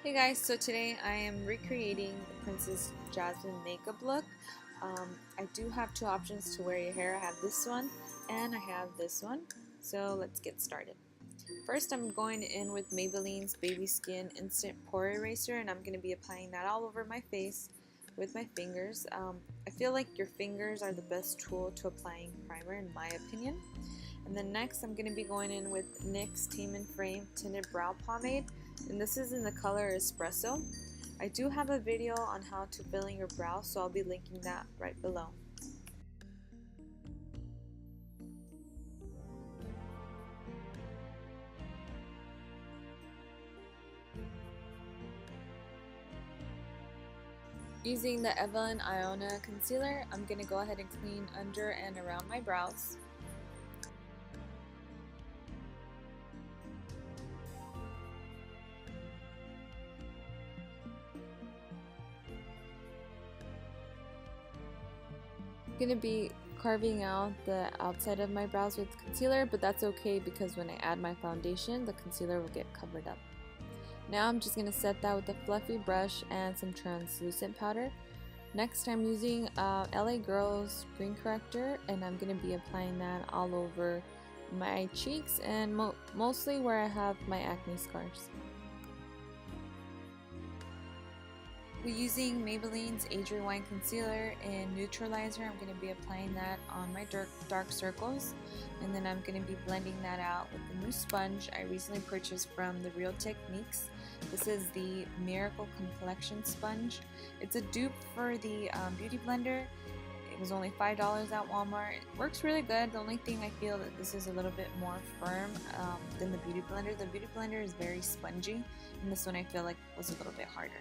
Hey guys, so today I am recreating the Princess Jasmine makeup look. I do have two options to wear your hair. I have this one and I have this one. So let's get started. First, I'm going in with Maybelline's Baby Skin Instant Pore Eraser, and I'm going to be applying that all over my face with my fingers. I feel like your fingers are the best tool to applying primer in my opinion. And then next I'm going to be going in with NYX's Tame and Frame Tinted Brow Pomade, and this is in the color Espresso. I do have a video on how to fill in your brow, so I'll be linking that right below. Using the Evelyn Iona concealer, I'm going to go ahead and clean under and around my brows. I'm going to be carving out the outside of my brows with concealer, but that's okay because when I add my foundation, the concealer will get covered up. Now I'm just going to set that with a fluffy brush and some translucent powder. Next I'm using LA Girl's green corrector, and I'm going to be applying that all over my cheeks and mostly where I have my acne scars. We're using Maybelline's Age Rewind Concealer and Neautralizer. I'm going to be applying that on my dark circles, and then I'm going to be blending that out with the new sponge I recently purchased from the Real Techniques. This is the Miracle Complexion Sponge. It's a dupe for the Beauty Blender. It was only $5 at Walmart. It works really good. The only thing I feel that this is a little bit more firm than the Beauty Blender. The Beauty Blender is very spongy, and this one I feel like was a little bit harder.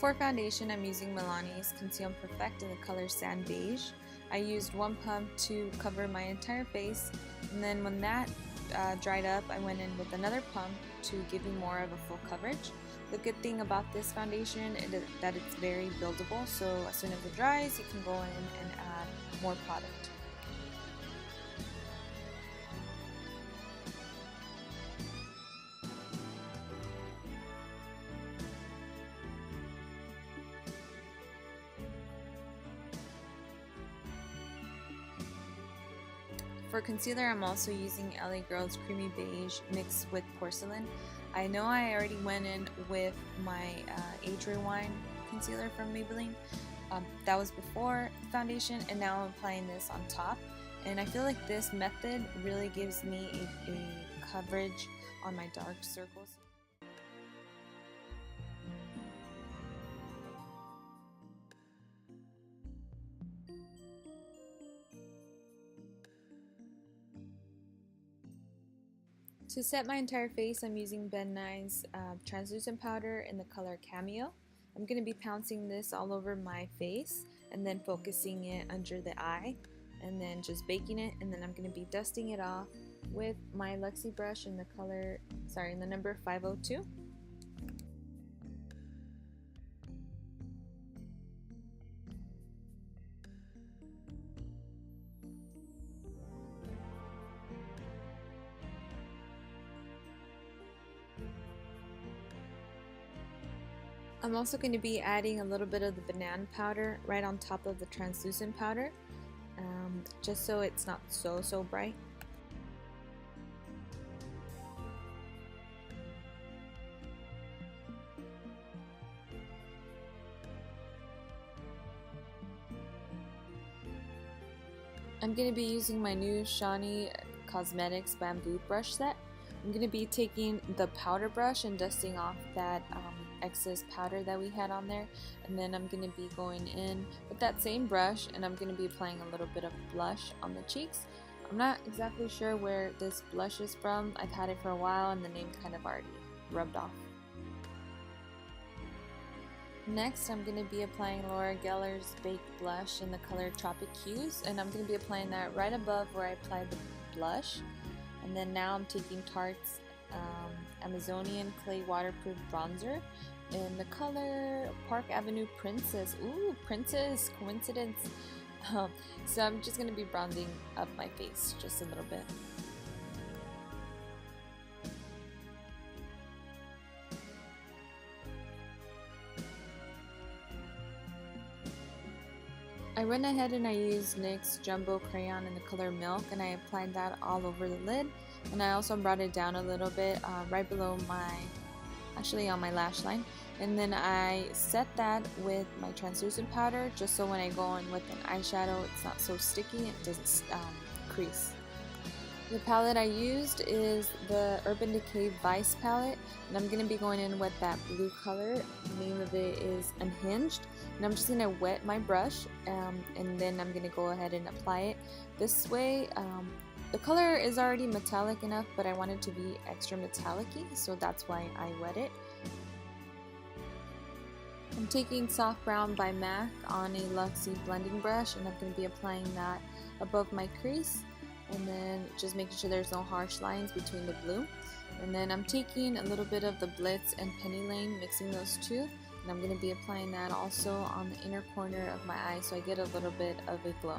For foundation, I'm using Milani's Conceal and Perfect in the color Sand Beige. I used one pump to cover my entire face, and then when that dried up, I went in with another pump to give me more of a full coverage. The good thing about this foundation is that it's very buildable, so as soon as it dries, you can go in and add more product. For concealer, I'm also using LA Girl's Creamy Beige mixed with Porcelain. I know I already went in with my Age Rewind concealer from Maybelline. That was before foundation, and now I'm applying this on top. And I feel like this method really gives me a coverage on my dark circles. To set my entire face, I'm using Ben Nye's translucent powder in the color Cameo. I'm going to be pouncing this all over my face and then focusing it under the eye and then just baking it, and then I'm going to be dusting it off with my Luxie brush in the color, in the number 502. I'm also going to be adding a little bit of the banana powder right on top of the translucent powder, just so it's not so bright. I'm going to be using my new Shay Cosmetics bamboo brush set. I'm going to be taking the powder brush and dusting off that excess powder that we had on there, and then I'm going to be going in with that same brush and I'm going to be applying a little bit of blush on the cheeks. I'm not exactly sure where this blush is from. I've had it for a while and the name kind of already rubbed off. Next, I'm going to be applying Laura Gellar's Baked Blush in the color Tropic Hues, and I'm going to be applying that right above where I applied the blush. And then now I'm taking Tarte's Amazonian Clay Waterproof Bronzer in the color Park Avenue Princess. Ooh, Princess, coincidence. So I'm just going to be bronzing up my face just a little bit. I went ahead and I used NYX Jumbo Crayon in the color Milk, and I applied that all over the lid, and I also brought it down a little bit right below on my lash line, and then I set that with my translucent powder just so when I go in with an eyeshadow it's not so sticky and it doesn't crease. The palette I used is the Urban Decay Vice palette, and I'm going to be going in with that blue color. The name of it is Unhinged, and I'm just going to wet my brush and then I'm going to go ahead and apply it. This way, the color is already metallic enough, but I want it to be extra metallic-y, so that's why I wet it. I'm taking Soft Brown by MAC on a Luxie blending brush, and I'm going to be applying that above my crease, and then just making sure there's no harsh lines between the blue. And then I'm taking a little bit of the Blitz and Penny Lane, mixing those two, and I'm going to be applying that also on the inner corner of my eye so I get a little bit of a glow.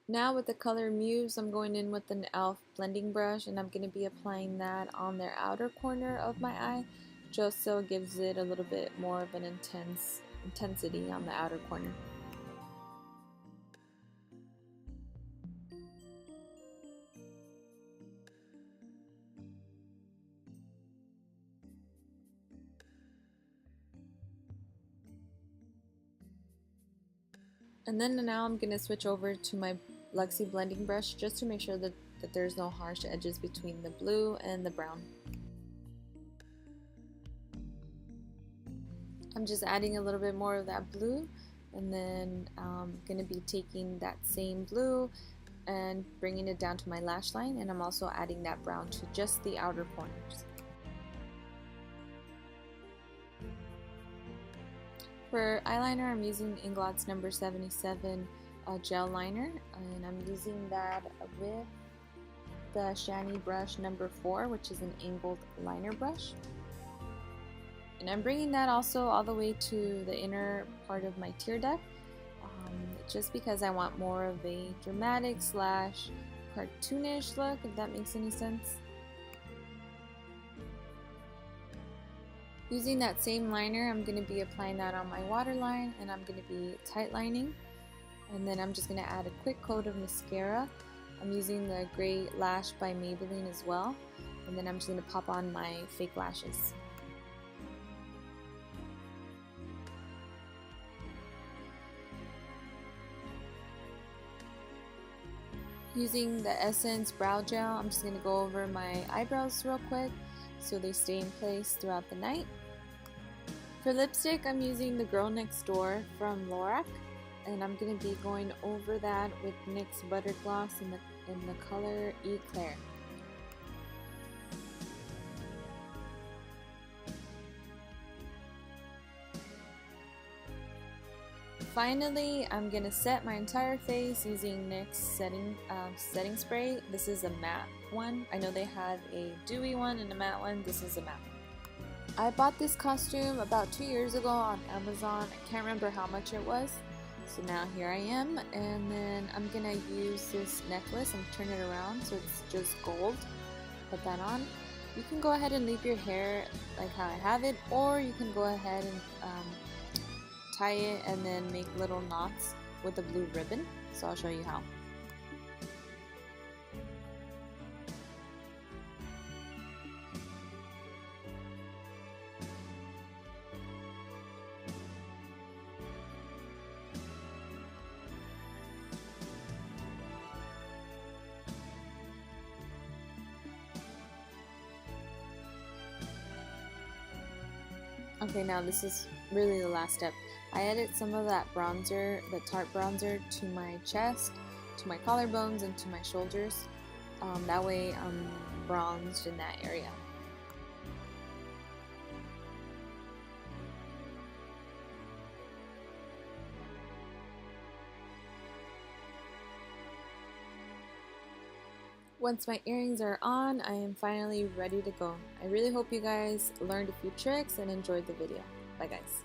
Now with the color Muse, I'm going in with an e.l.f. blending brush, and I'm going to be applying that on their outer corner of my eye, just so it gives it a little bit more of an intensity on the outer corner. And then now I'm going to switch over to my Luxie blending brush just to make sure that there's no harsh edges between the blue and the brown. I'm just adding a little bit more of that blue, and then I'm going to be taking that same blue and bringing it down to my lash line, and I'm also adding that brown to just the outer corners. For eyeliner, I'm using Inglots number 77 gel liner, and I'm using that with the Shiny brush number 4, which is an angled liner brush. And I'm bringing that also all the way to the inner part of my tear duct, just because I want more of a dramatic slash cartoonish look, if that makes any sense. Using that same liner, I'm going to be applying that on my waterline, and I'm going to be tight lining. And then I'm just going to add a quick coat of mascara. I'm using the Gray Lash by Maybelline as well. And then I'm just going to pop on my fake lashes. Using the Essence Brow Gel, I'm just going to go over my eyebrows real quick so they stay in place throughout the night. For lipstick, I'm using the Girl Next Door from Lorac, and I'm going to be going over that with NYX Butter Gloss in the color Eclair. Finally, I'm going to set my entire face using NYX setting spray. This is a matte one. I know they have a dewy one and a matte one. This is a matte one. I bought this costume about 2 years ago on Amazon. I can't remember how much it was. So now here I am, and then I'm going to use this necklace and turn it around so it's just gold. Put that on. You can go ahead and leave your hair like how I have it, or you can go ahead and tie it and then make little knots with a blue ribbon. So I'll show you how. Okay, now this is really the last step. I added some of that bronzer, the Tarte bronzer, to my chest, to my collarbones, and to my shoulders. That way I'm bronzed in that area. Once my earrings are on, I am finally ready to go. I really hope you guys learned a few tricks and enjoyed the video. Bye guys.